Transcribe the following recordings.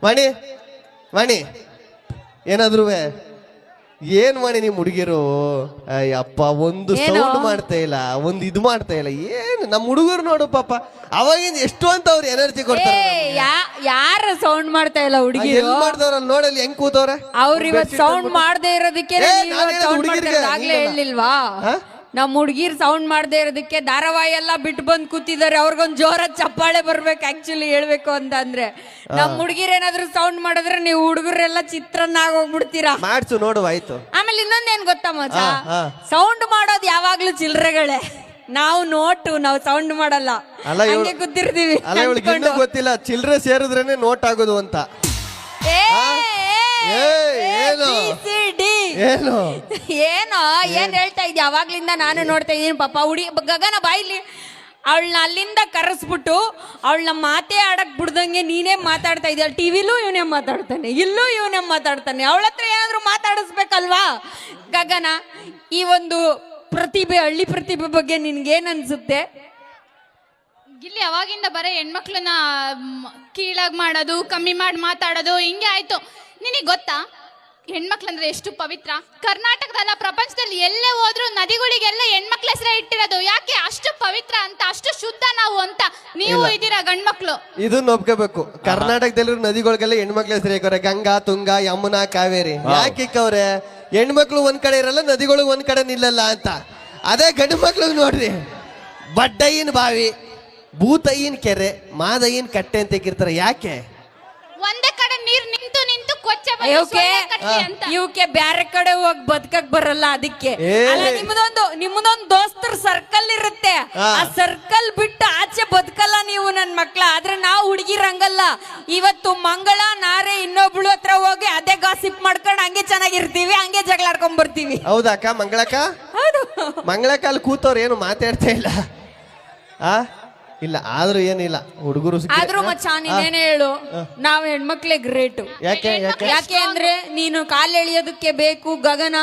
ವಾಣಿ ವಾಣಿ ಏನಾದ್ರು ಏನ್ ಮಾಡಿ ನಿಮ್ ಹುಡುಗಿರು ಅಯ್ಯಪ್ಪ ಒಂದು ಸೌಂಡ್ ಮಾಡ್ತಾ ಇಲ್ಲ, ಒಂದು ಇದು ಮಾಡ್ತಾ ಇಲ್ಲ. ಏನು ನಮ್ಮ ಹುಡುಗರು ನೋಡು ಪಾಪ ಅವಾಗಿಂದ ಎಷ್ಟು ಅಂತ ಅವ್ರು ಎನರ್ಜಿ ಕೊಡ್ತಾರೆ. ಯಾರ ಸೌಂಡ್ ಮಾಡ್ತಾ ಇಲ್ಲ ಹುಡುಗಿ ಮಾಡ್ದವ್ರ ನೋಡಲ್ಲಿ ಹೆಂಗ್ ಕೂತವ್ರೆ ಅವ್ರು ಇವತ್ ಸೌಂಡ್ ಮಾಡದೇ ಇರೋದಕ್ಕೆ ಆಗ್ಲೇ ಹೇಳಿಲ್ವಾ? ನಮ್ ಹುಡುಗಿರ್ ಸೌಂಡ್ ಮಾಡದೇ ಇರೋದಕ್ಕೆ ಧಾರಾವಾಹಿ ಎಲ್ಲ ಬಿಟ್ಟು ಬಂದ್ ಕೂತಿದ್ದಾರೆ. ಅವ್ರಿಗೊಂದ್ ಜೋರ ಚಪ್ಪಾಳೆ ಬರ್ಬೇಕು ಆಕ್ಚುಲಿ ಹೇಳ್ಬೇಕು ಅಂತ ಅಂದ್ರೆ. ನಮ್ ಹುಡುಗಿರ್ ಏನಾದ್ರು ಸೌಂಡ್ ಮಾಡಿದ್ರೆ ನೀವು ಹುಡುಗರೆಲ್ಲ ಚಿತ್ರನ್ನ ಆಗೋಗ್ಬಿಡ್ತೀರಾ. ಮಾಡ್ಸು ನೋಡುವ ಆಯ್ತು. ಆಮೇಲೆ ಇನ್ನೊಂದೇನ್ ಗೊತ್ತಾ ಮಚ್ಚ, ಸೌಂಡ್ ಮಾಡೋದು ಯಾವಾಗ್ಲೂ ಚಿಲ್ರೆಗಳೇ. ನಾವು ನಾವು ಸೌಂಡ್ ಮಾಡಲ್ಲ, ಹಂಗೆ ಕೂತಿರ್ತೀವಿ. ಗೊತ್ತಿಲ್ಲ ಚಿಲ್ರೆ ಸೇರಿದ್ರೇನೆ ನೋಟ್ ಆಗೋದು ಅಂತ. ಏನೋ ಏನ್ ಹೇಳ್ತಾ ಇದ್ಯಾ? ಅವಾಗ್ಲಿಂದ ನಾನು ನೋಡ್ತಾ ಇದೀನಿ ಪಾಪ ಗಗನ ಬಾಯಿಲಿ ಅವಳನ್ನ ಅಲ್ಲಿಂದ ಕರೆಸ್ಬಿಟ್ಟು ಅವಳನ್ನ ಮಾತೇ ಆಡಕ್ ಬಿಡ್ದಂಗೆ ನೀನೇ ಮಾತಾಡ್ತಾ ಇದೆಯಾ. ಟಿವಿಲೂ ಇವನೇ ಮಾತಾಡ್ತಾನೆ, ಇಲ್ಲೂ ಇವನೇ ಮಾತಾಡ್ತಾನೆ. ಅವಳ ಹತ್ರ ಏನಾದ್ರು ಮಾತಾಡಿಸ್ಬೇಕಲ್ವಾ? ಗಗನ, ಈ ಒಂದು ಪ್ರತಿಭೆ, ಹಳ್ಳಿ ಪ್ರತಿಭೆ ಬಗ್ಗೆ ನಿನ್ಗೇನ್ ಅನ್ಸುತ್ತೆ? ಇಲ್ಲಿ ಅವಾಗಿಂದ ಬರೀ ಹೆಣ್ಮಕ್ಳನ್ನ ಕೀಳಾಗಿ ಮಾಡೋದು, ಕಮ್ಮಿ ಮಾಡಿ ಮಾತಾಡೋದು ಹಿಂಗೆ ಆಯ್ತು. ನಿನಗೆ ಗೊತ್ತಾ ಹೆಣ್ಮಕ್ಳಂದ್ರೆ ಎಷ್ಟು ಪವಿತ್ರ? ಕರ್ನಾಟಕದಲ್ಲ, ಪ್ರಪಂಚದಲ್ಲಿ ಎಲ್ಲೇ ಹೋದ್ರು ನದಿಗಳಿಗೆಲ್ಲ ಹೆಣ್ಮಕ್ಳ ಹೆಸರೇ ಇಟ್ಟಿರೋದು. ಯಾಕೆ? ಅಷ್ಟು ಪವಿತ್ರ ಅಂತ, ಅಷ್ಟು ಶುದ್ಧ ನಾವು ಅಂತ. ನೀವು ಇದೀರಾ ಗಂಡ್ಮಕ್ಳು, ಇದನ್ನ ಒಪ್ಕೋಬೇಕು. ಕರ್ನಾಟಕದಲ್ಲಿರೋ ನದಿಗಳಿಗೆಲ್ಲ ಹೆಣ್ಮಕ್ಳ ಹೆಸರು ಹಾಕವ್ರೆ. ಗಂಗಾ, ತುಂಗಾ, ಯಮುನಾ, ಕಾವೇರಿ. ಯಾಕೆ ಅವ್ರೆ? ಹೆಣ್ಮಕ್ಳು ಒಂದ್ ಕಡೆ ಇರಲ್ಲ, ನದಿಗಳು ಒಂದ್ ಕಡೆ ನಿಲ್ಲಲ್ಲ ಅಂತ. ಅದೇ ಗಂಡು ಮಕ್ಳು ನೋಡ್ರಿ, ಬಡ್ಡಯ್ಯನ ಬಾವಿ, ಭೂತಯ್ಯನ ಕೆರೆ, ಮಾದಯ್ಯನ ಕಟ್ಟೆ ಅಂತ ಇರ್ತಾರೆ. ಯಾಕೆ? ಒಂದೇ ಕಡೆ ನೀರ್ ನಿಂತು ನಿಂತು ಇವಕ್ಕೆ ಬ್ಯಾರೆ ಕಡೆ ಹೋಗಿ ಬದುಕಕ್ ಬರಲ್ಲ. ಅದಕ್ಕೆ ನಿಮ್ಮದೊಂದು ದೋಸ್ತರ ಸರ್ಕಲ್ ಇರುತ್ತೆ, ಆ ಸರ್ಕಲ್ ಬಿಟ್ಟು ಆಚೆ ಬದುಕಲ್ಲ ನೀವು ನನ್ ಮಕ್ಳ. ಆದ್ರೆ ನಾವು ಹುಡುಗಿರಂಗಲ್ಲ. ಇವತ್ತು ಮಂಗಳ ನಾರೆ ಇನ್ನೊಬ್ಳು ಹತ್ರ ಹೋಗಿ ಅದೇ ಗಾಸಿಪ್ ಮಾಡ್ಕೊಂಡು ಹಂಗೆ ಚೆನ್ನಾಗಿರ್ತೀವಿ, ಹಂಗೆ ಜಗಳ ಆಡ್ಕೊಂಡ್ ಬರ್ತೀವಿ. ಹೌದಕ್ಕ ಮಂಗಳಕ್ಕ? ಮಂಗಳಕ್ಕ ಅಲ್ಲಿ ಕೂತವ್ರು ಏನು ಮಾತಾಡ್ತಾ ಇಲ್ಲ. ಇಲ್ಲ ಆದ್ರೂ ಏನಿಲ್ಲ ಹುಡುಗರು. ಆದ್ರೂ ಮಚ್ಚ ನೀನೇನೇ ಹೇಳು, ನಾವ್ ಹೆಣ್ಮಕ್ಳೇ ಗ್ರೇಟು. ಯಾಕೆ ಅಂದ್ರೆ ನೀನು ಕಾಲ್ ಎಳಿಯೋದಕ್ಕೆ ಬೇಕು ಗಗನ,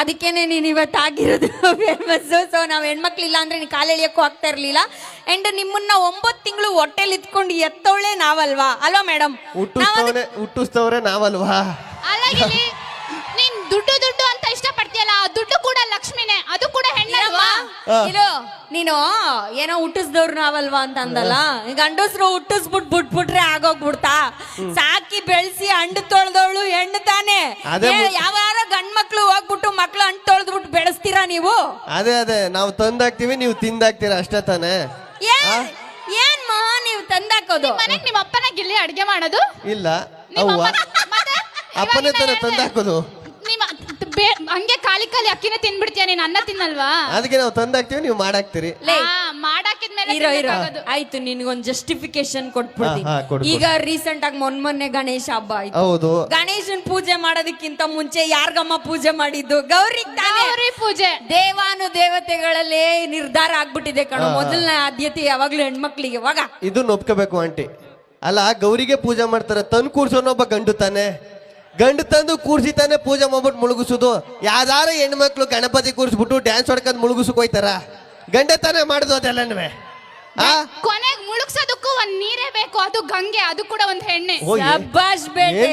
ಅದಕ್ಕೇನೆ ನೀನ್ ಇವತ್ತು ಆಗಿರೋದು ಫೇಮಸ್. ಸೊ ನಾವ್ ಹೆಣ್ಮಕ್ಳಿಲ್ಲ ಅಂದ್ರೆ ನೀನ್ ಕಾಲ್ ಎಳಿಯಕ್ಕೂ ಆಗ್ತಾ ಇರ್ಲಿಲ್ಲ. ಅಂಡ್ ನಿಮ್ಮನ್ನ 9 ತಿಂಗಳು ಹೊಟ್ಟೆಲಿ ಇತ್ಕೊಂಡು ಎತ್ತವಳೆ ನಾವಲ್ವಾ? ಅಲ್ವಾ ಮೇಡಮ್? ಹುಟ್ಟಿಸ್ತವ್ರೆ ನಾವಲ್ವಾ? ನೀನ್ ದುಡ್ಡು ದುಡ್ಡು ಅಂತ ಇಷ್ಟ ಪಡ್ತೀಯಲ್ಲ, ದುಡ್ಡು ಕೂಡ ಲಕ್ಷ್ಮಿನೇ, ಅದು ಕೂಡ ಹೆಣ್ಣಲ್ವಾ? ನೀನು ಏನೋ ಹುಟ್ಟಿಸ್ದವ್ರು ನಾವಲ್ವಾ ಅಂತ ಅಂದಲ್ಲ. ಗಂಡಸ್ರು ಬಿಟ್ಬಿಟ್ರೆ ಆಗೋಗ್ಬಿಡ್ತಾ? ಸಾಕಿ ಬೆಳೆಸಿ ಅಂಡು ತೊಳ್ದವಳು ಹೆಣ್ಣು ತಾನೆ. ಯಾವಾರ ಗಂಡ್ ಮಕ್ಳು ಹೋಗ್ಬಿಟ್ಟು ಮಕ್ಳು ಅಂಡು ತೊಳ್ದ್ಬಿಟ್ಟು ಬೆಳೆಸ್ತೀರಾ ನೀವು? ಅದೇ ನಾವು ತಂದಾಕ್ತಿವಿ, ನೀವು ತಿಂದಾಕ್ತೀರಾ ಅಷ್ಟೇ ತಾನೆ. ಏನ್ ಮಹಾ ನೀವು ತಂದಾಕೋದು? ಮನೆಗ್ ನಿಮ್ಮ ಅಪ್ಪನ ಗಿಲ್ಲಿ ಅಡ್ಗೆ ಮಾಡೋದು ಇಲ್ಲ, ಅಪ್ಪನೇ ತಾನೆ ತಂದಾಕೋದು. ಹಂಗೆ ಖಾಲಿ ಅಕ್ಕಿನ ತಿನ್ಬಿಡ್ತೀಯ ನೀನ್, ಅನ್ನ ತಿನ್ನಲ್ವಾ? ಅದಕ್ಕೆ ನಾವು ತಂದಾಕ್ತಿವಿ, ನೀವು ಮಾಡಾಕ್ತಿರಿ. ಆಯ್ತು, ನಿನ್ಗೊಂದ್ ಜಸ್ಟಿಫಿಕೇಶನ್ ಕೊಟ್ಬಿಡ್ತೀನಿ. ಈಗ ರೀಸೆಂಟ್ ಆಗಿ ಮೊನ್ನೆ ಗಣೇಶ ಹಬ್ಬ ಆಯ್ತು. ಹೌದು. ಗಣೇಶನ್ ಪೂಜೆ ಮಾಡೋದಕ್ಕಿಂತ ಮುಂಚೆ ಯಾರ್ಗಮ್ಮ ಪೂಜೆ ಮಾಡಿದ್ದು? ಗೌರಿ ಪೂಜೆ. ದೇವಾನು ದೇವತೆಗಳಲ್ಲೇ ನಿರ್ಧಾರ ಆಗ್ಬಿಟ್ಟಿದೆ ಕಣೋ. ಮೊದಲನೇ ಆದ್ಯತೆ ಯಾವಾಗ್ಲೂ ಹೆಣ್ಮಕ್ಳಿಗೆ. ಇದನ್ನ ಒಪ್ಕೋಬೇಕು ಆಂಟಿ. ಅಲ್ಲ, ಗೌರಿಗೆ ಪೂಜೆ ಮಾಡ್ತಾರೆ, ತಂದು ಕೂರ್ಸೋನೊಬ್ಬ ಗಂಡು ತಾನೆ. ಗಂಡು ತಂದು ಕೂರ್ಸಿ ತಾನೆ ಪೂಜೆ ಮಾಡ್ಬಿಟ್ಟು ಮುಳುಗಿಸೋದು. ಯಾವ್ದಾರ ಹೆಣ್ಮಕ್ಳು ಗಣಪತಿ ಕೂರಿಸ್ಬಿಟ್ಟು ಡ್ಯಾನ್ಸ್ ಹೊಡ್ಕೊಂಡ್ ಮುಳುಗಿಸಕ್ ಹೋಯ್ತಾರ? ಗಂಡ ತಾನೇ ಮಾಡುದು ಅದೆಲ್ಲನೂ. ಕೊನೆಗೆ ಮುಳುಗ್ಸೋದಕ್ಕೂ ಒಂದ್ ನೀರೇ ಬೇಕು, ಅದು ಗಂಗೆ, ಅದು ಕೂಡ ಒಂದ್ ಹೆಣ್ಣೆ. ಶಬ್ಬಾಷ್ ಬೇಟೆ,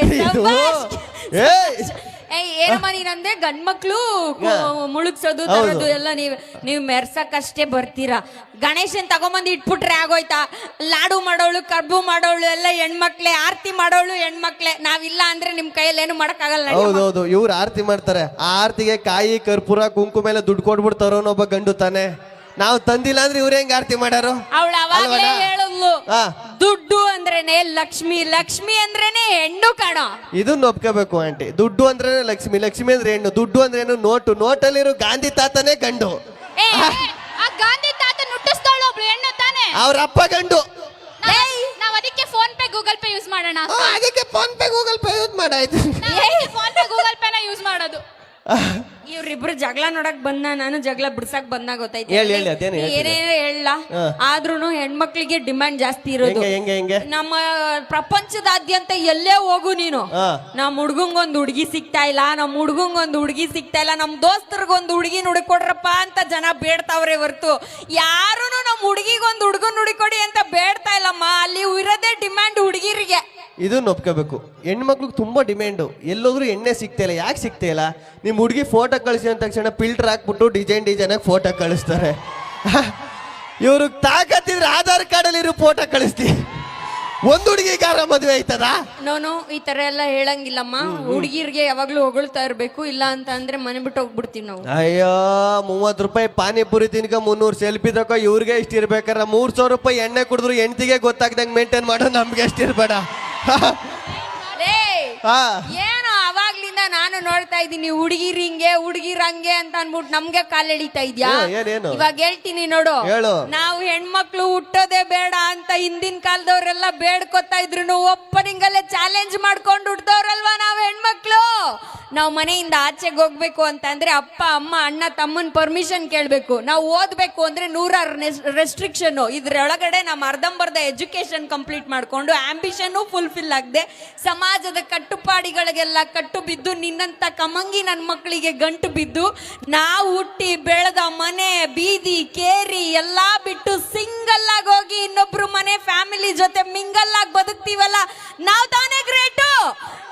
ಏನಮ್ಮ ನೀನಂದ್ರೆ ಗಂಡ್ಮಕ್ಳು ಮುಳುಗ್ಸೋದು ತರೋದು ಎಲ್ಲ ನೀವು ಮೆರ್ಸಕ್ಕಷ್ಟೇ ಬರ್ತೀರಾ. ಗಣೇಶನ್ ತಗೊಂಬಂದು ಇಟ್ಬಿಟ್ರೆ ಆಗೋಯ್ತಾ? ಲಾಡು ಮಾಡೋಳು, ಕಬ್ಬು ಮಾಡೋಳು ಎಲ್ಲ ಹೆಣ್ಮಕ್ಳೆ, ಆರತಿ ಮಾಡೋಳು ಹೆಣ್ಮಕ್ಳೆ. ನಾವಿಲ್ಲ ಅಂದ್ರೆ ನಿಮ್ ಕೈಯಲ್ಲಿ ಏನು ಮಾಡಕ್ಕಾಗಲ್ಲ. ಹೌದೌದು, ಇವ್ರು ಆರತಿ ಮಾಡ್ತಾರೆ. ಆ ಆರತಿಗೆ ಕಾಯಿ, ಕರ್ಪೂರ, ಕುಂಕುಮ ಎಲ್ಲ ದುಡ್ಡು ಕೊಡ್ಬಿಡ್ತಾರೋನೊಬ್ಬ ಗಂಡು ತಾನೆ. ನಾವು ತಂದಿಲ್ಲ ಅಂದ್ರೆ ಇವ್ರ ಹೆಂಗ್ ಆರತಿ ಮಾಡಾರು? ಅವಳು ಅವಾಗಲೇ ಹೇಳದ್ಲು, ದುಡ್ಡು ಅಂದ್ರೇನೆ ಲಕ್ಷ್ಮಿ, ಲಕ್ಷ್ಮಿ ಅಂದ್ರೇನೆ ಹೆಣ್ಣು ಕಣ. ಇದನ್ನ ಒಪ್ಕೋಬೇಕು ಆಂಟಿ. ದುಡ್ಡು ಅಂದ್ರೇನೆ ಲಕ್ಷ್ಮಿ, ಲಕ್ಷ್ಮಿ ಅಂದ್ರೆ ಹೆಣ್ಣು. ದುಡ್ಡು ಅಂದ್ರೇನು? ನೋಟು. ನೋಟಲ್ಲಿರೋ ಗಾಂಧಿ ತಾತನೇ ಗಂಡು. ಆ ಗಾಂಧಿ ತಾತ ನುಟ್ಟಿಸ್ತಾಳು ಒಬ್ಳು ಹೆಣ್ಣು ತಾನೆ. ಅವ್ರ ಅಪ್ಪ ಗಂಡು. ನಾವ್ ಅದಕ್ಕೆ PhonePe Google pay use ಮಾಡೋಣ. ಅದಕ್ಕೆ PhonePe Google pay use ಮಾಡಾಯ್ತು. ಫೋನ್ ಪೇ ಗೂಗಲ್ ಪೇನ ಯೂಸ್ ಮಾಡೋದು. ಇವ್ರಿಬ್ರು ಜಗಳ ನೋಡಕ್ ಬಂದ, ನಾನು ಜಗಳ ಬಿಡ್ಸಕ್ ಬಂದಾಗ ಗೊತ್ತಾಯ್ತು. ಏನೇನು ಹೇಳ. ಆದ್ರೂನು ಹೆಣ್ಮಕ್ಳಿಗೆ ಡಿಮ್ಯಾಂಡ್ ಜಾಸ್ತಿ ಇರೋದು. ನಮ್ಮ ಪ್ರಪಂಚದಾದ್ಯಂತ ಎಲ್ಲೇ ಹೋಗು ನೀನು, ನಮ್ ಹುಡ್ಗಂಗೊಂದ್ ಹುಡ್ಗಿ ಸಿಗ್ತಾ ಇಲ್ಲ, ನಮ್ ಹುಡ್ಗಂಗೊಂದ್ ಹುಡ್ಗಿ ಸಿಗ್ತಾ ಇಲ್ಲ, ನಮ್ ದೋಸ್ತರಿಗೊಂದ್ ಹುಡ್ಗಿ ಹುಡುಕೊಡ್ರಪ್ಪ ಅಂತ ಜನ ಬೇಡ್ತಾವ್ರೆ ಹೊರ್ತು ಯಾರುನು ನಮ್ ಹುಡ್ಗಿಗೊಂದ್ ಹುಡ್ಗನ್ ಹುಡುಕೊಡಿ ಅಂತ ಬೇಡ್ತಾ ಇಲ್ಲಮ್ಮ. ಅಲ್ಲಿ ಇರೋದೇ ಡಿಮ್ಯಾಂಡ್ ಹುಡುಗಿರಿಗೆ. ಇದನ್ನ ಒಪ್ಕೋಬೇಕು. ಹೆಣ್ಮಕ್ಳಿಗೆ ತುಂಬಾ ಡಿಮ್ಯಾಂಡು. ಎಲ್ಲೋದ್ರೂ ಎಣ್ಣೆ ಸಿಗ್ತಾ ಇಲ್ಲ. ಯಾಕೆ ಸಿಗ್ತಾ ಇಲ್ಲ? ನಿಮ್ಮ ಹುಡುಗಿ ಫೋಟೋ ಕಳಿಸಿ ಅಂದ ತಕ್ಷಣ ಫಿಲ್ಟರ್ ಹಾಕ್ಬಿಟ್ಟು ಡಿಸೈನ್ ಆಗಿ ಫೋಟೋ ಕಳಿಸ್ತಾರೆ. ಇವ್ರಿಗೆ ತಾಕತ್ತಿದ್ರೆ ಆಧಾರ್ ಕಾರ್ಡಲ್ಲಿ ಇರೋ ಫೋಟೋ ಕಳಿಸ್ತೀವಿ. ಒಂದು ಹುಡುಗಿಗಾರ ಮದುವೆ ಆಯ್ತದ? ನೋನು ಈ ತರ ಎಲ್ಲ ಹೇಳಂಗಿಲ್ಲಮ್ಮ. ಹುಡುಗಿರ್ಗೆ ಯಾವಾಗ್ಲೂ ಹೊಗಳ್ತಾ ಇರ್ಬೇಕು, ಇಲ್ಲ ಅಂತ ಅಂದ್ರೆ ಮನೆ ಬಿಟ್ಟು ಹೋಗ್ಬಿಡ್ತೀವಿ ನಾವು. ಅಯ್ಯೋ, 30 ರೂಪಾಯಿ ಪಾನಿಪುರಿ ತಿನ್ಕ 300 ಸೆಲ್ಫಿ ತಗೋ. ಇವ್ರಿಗೆ ಇಷ್ಟ ಇರ್ಬೇಕಾರ 300 ರೂಪಾಯಿ ಎಣ್ಣೆ ಕುಡಿದ್ರು ಹೆಂಡತಿಗೆ ಗೊತ್ತಾಗ್ದಂಗೆ ಮೇಂಟೈನ್ ಮಾಡೋ ನಮ್ಗೆ ಎಷ್ಟು ಇರ್ಬೇಡ. ಏನು ಅವಾಗ್ಲಿಂದ ನಾನು ನೋಡ್ತಾ ಇದ್ದೀನಿ ಹುಡುಗಿರ್ ಹಂಗೆ ಅಂತ ಅನ್ಬಿಟ್ಟು ನಮ್ಗೆ ಕಾಲ್ ಎಳಿತಾ ಇದ್ಯಾ? ಇವಾಗ ಹೇಳ್ತೀನಿ ನೋಡು. ನಾವು ಹೆಣ್ಮಕ್ಳು ಹುಟ್ಟೋದೇ ಬೇಡ ಅಂತ ಹಿಂದಿನ ಕಾಲದವ್ರೆಲ್ಲ ಬೇಡ್ಕೊತಾ ಇದ್ರು. ಓಪನಿಂಗ್ ಅಲ್ಲೇ ಚಾಲೆಂಜ್ ಮಾಡ್ಕೊಂಡು ಹುಟ್ಟದವ್ರಲ್ವಾ ನಾವು ಹೆಣ್ಮಕ್ಳು. ನಾವು ಮನೆಯಿಂದ ಆಚೆಗೆ ಹೋಗ್ಬೇಕು ಅಂತಂದ್ರೆ ಅಪ್ಪ ಅಮ್ಮ ಅಣ್ಣ ತಮ್ಮನ್ ಪರ್ಮಿಷನ್ ಕೇಳ್ಬೇಕು. ನಾವು ಓದ್ಬೇಕು ಅಂದ್ರೆ 100 ರೆಸ್ಟ್ರಿಕ್ಷನ್. ಇದ್ರೊಳಗಡೆ ನಮ್ಮ ಅರ್ಧಂಬರ್ಧ ಎಜುಕೇಶನ್ ಕಂಪ್ಲೀಟ್ ಮಾಡ್ಕೊಂಡು ಆಂಬಿಷನ್ ಫುಲ್ಫಿಲ್ ಆಗದೆ ಸಮಾಜದ ಕಟ್ಟುಪಾಡಿಗಳಿಗೆಲ್ಲ ಕಟ್ಟು ಬಿದ್ದು ನಿನ್ನಂತ ಕಮಂಗಿ ನನ್ನ ಮಕ್ಕಳಿಗೆ ಗಂಟು ಬಿದ್ದು ನಾವು ಹುಟ್ಟಿ ಬೆಳೆದ ಮನೆ ಬೀದಿ ಕೇರಿ ಎಲ್ಲಾ ಬಿಟ್ಟು ಸಿಂಗಲ್ ಆಗಿ ಹೋಗಿ ಇನ್ನೊಬ್ರು ಮನೆ ಫ್ಯಾಮಿಲಿ ಜೊತೆ ಮಿಂಗಲ್ ಆಗಿ ಬದುಕ್ತೀವಲ್ಲ, ನಾವ್ ತಾನೇ ಗ್ರೇಟು.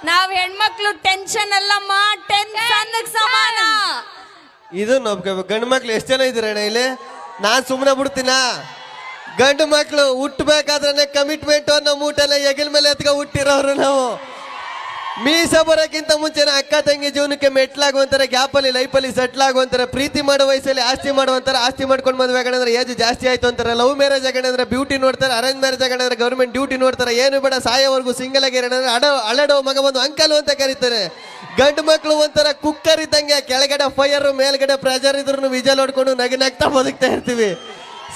ನಾವ್ ಹೆಣ್ಮಕ್ಳು ಟೆನ್ಷನ್ ಅಲ್ಲಮ್ಮ, ಟೆನ್ಷನ್ ಸಮಾನ. ಇದನ್ನ ಒಪ್ಕೋಬೇಕು. ಗಂಡು ಮಕ್ಳು ಎಷ್ಟು ಜನ ಇದ್ದೀರಣ್ಣ ಇಲ್ಲಿ? ನಾನ್ ಸುಮ್ಮನೆ ಬಿಡ್ತೀನ? ಗಂಡು ಮಕ್ಳು ಹುಟ್ಟಬೇಕಾದ್ರೆ ಕಮಿಟ್ಮೆಂಟ್ ನಮ್ಮ ಊಟನ ಹೆಗಲ ಮೇಲೆ ಎತ್ಕ ಹುಟ್ಟಿರೋರು ನಾವು. ಮೀಸ ಬರೋಕ್ಕಿಂತ ಮುಂಚೆನ ಅಕ್ಕ ತಂಗಿ ಜೀವನಕ್ಕೆ ಮೆಟ್ಲಾಗುವಂತಾರೆ, ಗ್ಯಾಪಲ್ಲಿ ಲೈಫಲ್ಲಿ ಸೆಟ್ಲ್ ಆಗುವಂತಾರೆ, ಪ್ರೀತಿ ಮಾಡೋ ವಯಸ್ಸಲ್ಲಿ ಆಸ್ತಿ ಮಾಡುವಂತಾರೆ, ಆಸ್ತಿ ಮಾಡ್ಕೊಂಡು ಮದುವೆ ಆಗಂದ್ರೆ ಏಜ್ ಜಾಸ್ತಿ ಆಯ್ತು ಅಂತಾರೆ, ಲವ್ ಮ್ಯಾರೇಜ್ ಆಗಂದ್ರೆ ಬ್ಯೂಟಿ ನೋಡ್ತಾರೆ, ಅರೇಂಜ್ ಮ್ಯಾರೇಜ್ ಆಗಂದ್ರೆ ಗೌರ್ಮೆಂಟ್ ಡ್ಯೂಟಿ ನೋಡ್ತಾರೆ, ಏನು ಬೇಡ ಸಾಯೋವರೆಗೂ ಸಿಂಗಲ್ ಆಗಿ ಅಳಡೋ ಮಗ ಬಂದು ಅಂಕಲ್ ಅಂತ ಕರೀತಾರೆ. ಗಂಡು ಮಕ್ಳು ಒಂಥರ ಕುಕ್ಕರ್ ಇದ್ದಂಗೆ, ಕೆಳಗಡೆ ಫೈರ್ ಮೇಲ್ಗಡೆ ಪ್ರೆಷರ್ ಇದ್ರು ವಿಜಲ್ ಹೊಡ್ಕೊಂಡು ನಗ್ತಾ ಬದುಕ್ತಾ ಇರ್ತೀವಿ.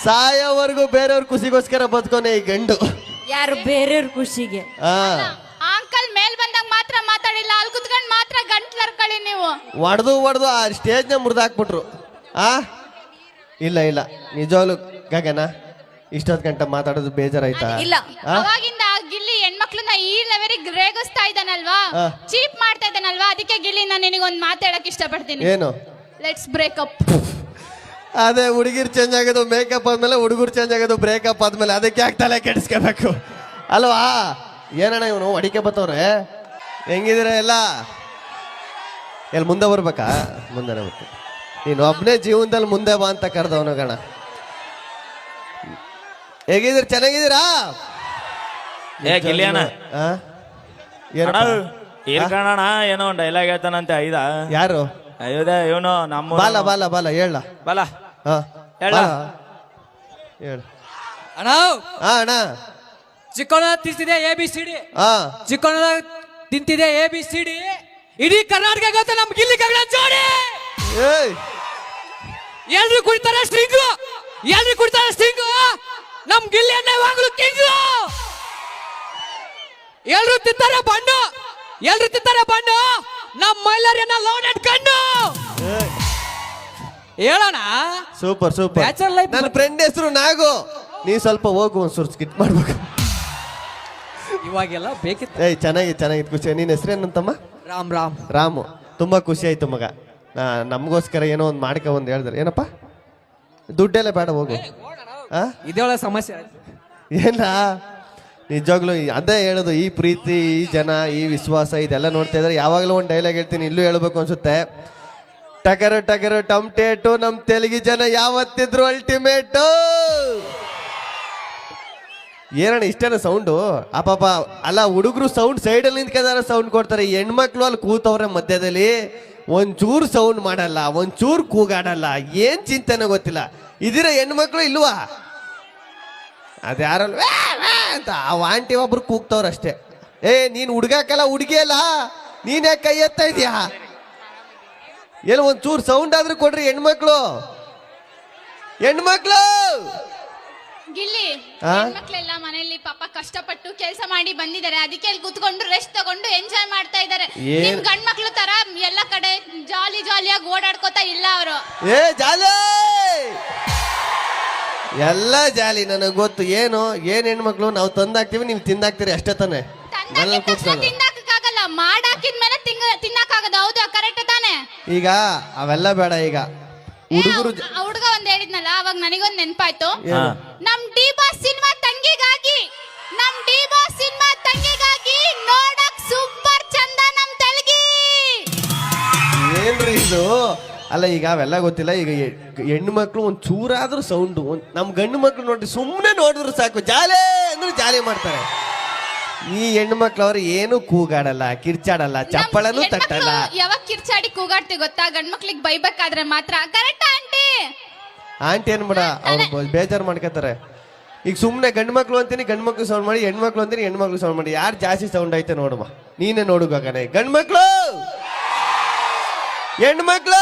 ಸಾಯೋವರೆಗೂ ಬೇರೆಯವ್ರ ಖುಷಿಗೋಸ್ಕರ ಬದುಕೋನೆ ಈ ಗಂಡು. ಯಾರು ಬೇರೆಯವ್ರ ಖುಷಿಗೆ? ಅಂಕಲ್ ಮೇಲ್ ಬಂದಾಗ ಮಾತ್ರ ಮಾತಾಡಿಲ್ಲ, ಅಲ್ಲಿ ಕುತ್ಕೊಂಡು ಮಾತ್ರ ಗಂಟ್ಲರ್ಕೊಳ್ಳಿ ನೀವು. ಹೊಡೆದು ಆ ಸ್ಟೇಜ್ನ ಮುರಿದಾಕ್ಬಿಟ್ರು. ಇಲ್ಲ ನಿಜವಾಗ್ಲು ಗಗನ ಇಷ್ಟೊತ್ತು ಗಂಟೆ ಮಾತಾಡೋದು ಬೇಜಾರಾಯ್ತಾ? ಇಲ್ಲ, ಅವಾಗಿಂದ ಗಿಲ್ಲಿ ಹೆಣ್ಮಕ್ಳನ್ನ ಈ ಲೆವೆಲ್ಗೆ ರೇಗಿಸ್ತಾ ಇದ್ದಾನಲ್ವಾ, ಚೀಪ್ ಮಾಡ್ತಾ ಇದ್ದಾನಲ್ವಾ, ಅದಕ್ಕೆ ಗಿಲ್ಲಿ ನಾನು ನಿನಗೊಂದು ಮಾತಾಡಕ್ ಇಷ್ಟಪಡ್ತೀನಿ. ಏನು? Let's breakup. ಅದೇ ಹುಡುಗಿರ್ ಚೇಂಜ್ ಆಗೋದು ಮೇಕಪ್ ಆದ್ಮೇಲೆ, ಹುಡುಗರು ಚೇಂಜ್ ಆಗೋದು ಬ್ರೇಕಪ್ ಆದ್ಮೇಲೆ. ಅದಕ್ಕೆ ಯಾಕೆ ತಲೆ ಕೆಡಿಸ್ಕೋಬೇಕು ಅಲ್ವಾ? ಏನಣ್ಣ ಇವನು ಅಡಿಕೆ ಬತ್ತವ್ರೆ? ಹೆಂಗಿದಿರ ಎಲ್ಲ? ಎಲ್ಲಿ ಮುಂದೆ ಬರ್ಬೇಕಾ? ಮುಂದೆ ಬರ್ತೀನಿ. ನೀನು ಒಬ್ಬನೇ ಜೀವನದಲ್ಲಿ ಮುಂದೆ ಬಾ ಅಂತ ಕರೆದವನು ಗಣ. ಹೇಗಿದ್ದೀರ? ಚೆನ್ನಾಗಿದ್ದೀರಾ? ಏನೋ ಡೈಲಾಗ್ ಹೇಳ್ತಾನಂತೆ. ಐದ ಯಾರು? ಇವನು ನಮ್ಮ ಬಾಲ ಹೇಳ ಬಾಲ ಹೇಳ. ಅಣ್ಣ ಚಿಕ್ಕಣ್ಣ ತಿಂತಿದೆ ABCD. ಚಿಕ್ಕಣ್ಣ ತಿಂತಿದೆ ABCD. ಇಡೀ ಕರ್ನಾಟಕ ಗೊತ್ತ ನಮ್ ಗಿಲ್ಲಿ ಗಗನ ಜೋಡಿ. ಎಲ್ರು ಕುಡಿತಾರೆ ಸ್ಟಿಂಗು, ನಮ್ ಗಿಲ್ಲಿ ಅಣ್ಣ ಯಾವಾಗ್ಲೂ ಕಿಂಗು. ಎಲ್ರು ತಿಂತಾರೆ ಬಣ್ಣು, ನಮ್ ಮೈಲಾರಿಯನ್ನ ಲೋಡೆಡ್ ಕಣ್ಣು. ಹೇಳೋಣ. ಸೂಪರ್. ನನ್ನ ಫ್ರೆಂಡ್ ಹೆಸರು ನಾಗು. ನೀ ಸ್ವಲ್ಪ ಹೋಗು, ಒಂದ್ಸೂರು ಸ್ಕಿಟ್ ಮಾಡ್ಬೇಕು. ಇವಾಗೆಲ್ಲ ಬೇಕಿತ್ತು. ಚೆನ್ನಾಗಿತ್ತು ಖುಷಿ. ನಿನ್ನ ಹೆಸರೇನಂತಮ್ಮ? ರಾಮು. ತುಂಬಾ ಖುಷಿ ಆಯ್ತು ಮಗ. ನಮಗೋಸ್ಕರ ಏನೋ ಒಂದು ಮಾಡ್ಕ ಒಂದು ಹೇಳಿದ್ರೆ. ಏನಪ್ಪ? ದುಡ್ಡೆಲ್ಲ ಬೇಡ, ಹೋಗು. ಇದೊಳ ಸಮಸ್ಯೆ ಏನ ನಿಜವಾಗ್ಲು ಅದೇ ಹೇಳೋದು. ಈ ಪ್ರೀತಿ, ಈ ಜನ, ಈ ವಿಶ್ವಾಸ ಇದೆಲ್ಲ ನೋಡ್ತಾ ಇದ್ರೆ ಯಾವಾಗಲೂ ಒಂದು ಡೈಲಾಗ್ ಹೇಳ್ತೀನಿ, ಇಲ್ಲೂ ಹೇಳ್ಬೇಕು ಅನ್ಸುತ್ತೆ. ಟಗರು ಟಮ್ಟೇಟು, ನಮ್ ತೆಲುಗಿ ಜನ ಯಾವತ್ತಿದ್ರು ಅಲ್ಟಿಮೇಟು. ಏನಣ್ಣ ಇಷ್ಟೇನ ಸೌಂಡು? ಪಾಪ ಅಲ್ಲ, ಹುಡುಗರು ಸೌಂಡ್ ಸೈಡಲ್ಲಿ ನಿಂತ್ಕೊಂಡಾರ ಸೌಂಡ್ ಕೊಡ್ತಾರೆ. ಈ ಹೆಣ್ಮಕ್ಳು ಅಲ್ಲಿ ಕೂತವ್ರೆ ಮಧ್ಯದಲ್ಲಿ, ಒಂಚೂರು ಸೌಂಡ್ ಮಾಡಲ್ಲ, ಒಂಚೂರು ಕೂಗಾಡಲ್ಲ. ಏನ್ ಚಿಂತೆನೋ ಗೊತ್ತಿಲ್ಲ. ಇದೀರ ಹೆಣ್ಮಕ್ಳು ಇಲ್ವಾ? ಅದ್ಯಾರಲ್ಲ ಅಂತ ಆ ಆಂಟಿ ಒಬ್ರು ಕೂಗ್ತವ್ರಷ್ಟೇ. ನೀನ್ ಹುಡ್ಗಾಕಲ್ಲ, ಹುಡುಗಿ ಅಲ್ಲ, ನೀನ್ ಯಾಕೆ ಕೈ ಎತ್ತಾ ಇದೀಯಾ? ಎಲ್ಲ ಒಂಚೂರು ಸೌಂಡ್ ಆದ್ರೂ ಕೊಡ್ರಿ ಹೆಣ್ಮಕ್ಳು. ಗಿಲ್ಲಿ ಹೆಣ್ಮಕ್ಳೆಲ್ಲ ಮನೆಯಲ್ಲಿ ಪಾಪ ಕಷ್ಟಪಟ್ಟು ಕೆಲಸ ಮಾಡಿ ಬಂದಿದ್ದಾರೆ, ಅದಕ್ಕೆ ಅಲ್ಲಿ ಕುತ್ಕೊಂಡು ರೆಸ್ಟ್ ತಗೊಂಡು ಎಂಜಾಯ್ ಮಾಡ್ತಾ ಇದ್ದಾರೆ. ನಿಮ್ ಗಂಡ್ಮಕ್ಳು ತರ ಎಲ್ಲ ಕಡೆ ಜಾಲಿಯಾಗಿ ಓಡಾಡ್ಕೋತಾ ಇಲ್ಲ ಅವರು. ಎಲ್ಲ ಜಾಲಿ, ನನಗೆ ಗೊತ್ತು. ಏನ್ ಹೆಣ್ಮಕ್ಳು ನಾವು ತಂದಾಕ್ತಿವಿ, ನೀವು ತಿಂದಾಕ್ತಿರಿ ಅಷ್ಟೇ ತಾನೆ. ತಿನ್ನಕ್ಕಾಗಲ್ಲ, ಮಾಡಾಕಿದ್ಮೇಲೆ ತಿನ್ನಕ್ಕಾಗದ. ಹೌದು, ಕರೆಕ್ಟ್ ತಾನೆ? ಈಗ ಅವೆಲ್ಲ ಬೇಡ. ಈಗ ಹುಡುಗರು ಹುಡುಗ ಒಂದ್ ಹೇಳಿದ್ನಲ್ಲ, ಅವಾಗ ನನಗೊಂದ್ ನೆನಪಾಯ್ತು. ನಮ್ ಡಿ ಬಾಸ್ ಸಿನಿಮಾ ತಂಗಿಗಾಗಿ ನೋಡಕ್ ಸೂಪರ್ ಚಂದ ನಮ್ ತೆಲಗಿ. ಏನ್ರಿ ಇದು? ಅಲ್ಲ ಈಗ ಅವೆಲ್ಲ ಗೊತ್ತಿಲ್ಲ. ಈಗ ಹೆಣ್ಣು ಮಕ್ಳು ಒಂದ್ ಚೂರಾದ್ರೂ ಸೌಂಡು, ನಮ್ ಗಂಡು ಮಕ್ಳು ನೋಡ್ರಿ ಸುಮ್ಮನೆ ನೋಡಿದ್ರು ಸಾಕು, ಜಾಲೆ ಅಂದ್ರೆ ಜಾಲಿ ಮಾಡ್ತಾರೆ. ಈ ಹೆಣ್ಣು ಮಕ್ಳು ಅವ್ರು ಏನು ಕೂಗಾಡಲ್ಲ, ಕಿರ್ಚಾಡಲ್ಲ, ಚಪ್ಪಳನು ತಟ್ಟಲ್ಲ. ಯಾವಾಗ ಕಿರ್ಚಾಡಿ ಕೂಗಾಡ್ತಿ ಗೊತ್ತಾ? ಗಂಡ್ ಮಕ್ಳಿಗೆ ಬೈಬೇಕಾದ್ರೆ ಮಾತ್ರ. Correct aunty? ಆಂಟಿ ಏನ್ಬೇಡ, ಅವ್ರು ಬೇಜಾರು ಮಾಡ್ಕೋತಾರೆ. ಈಗ ಸುಮ್ಮನೆ ಗಂಡು ಮಕ್ಳು ಅಂತೀನಿ, ಗಂಡು ಮಕ್ಳು ಸೌಂಡ್ ಮಾಡಿ, ಹೆಣ್ಮಕ್ಳು ಅಂತೀನಿ, ಹೆಣ್ಮಕ್ಳು ಸೌಂಡ್ ಮಾಡಿ. ಯಾರು ಜಾಸ್ತಿ ಸೌಂಡ್ ಐತೆ ನೋಡುವ, ನೀನೇ ನೋಡುಗಾಗನೆ. ಗಂಡು ಮಕ್ಳು, ಹೆಣ್ಣು ಮಕ್ಳು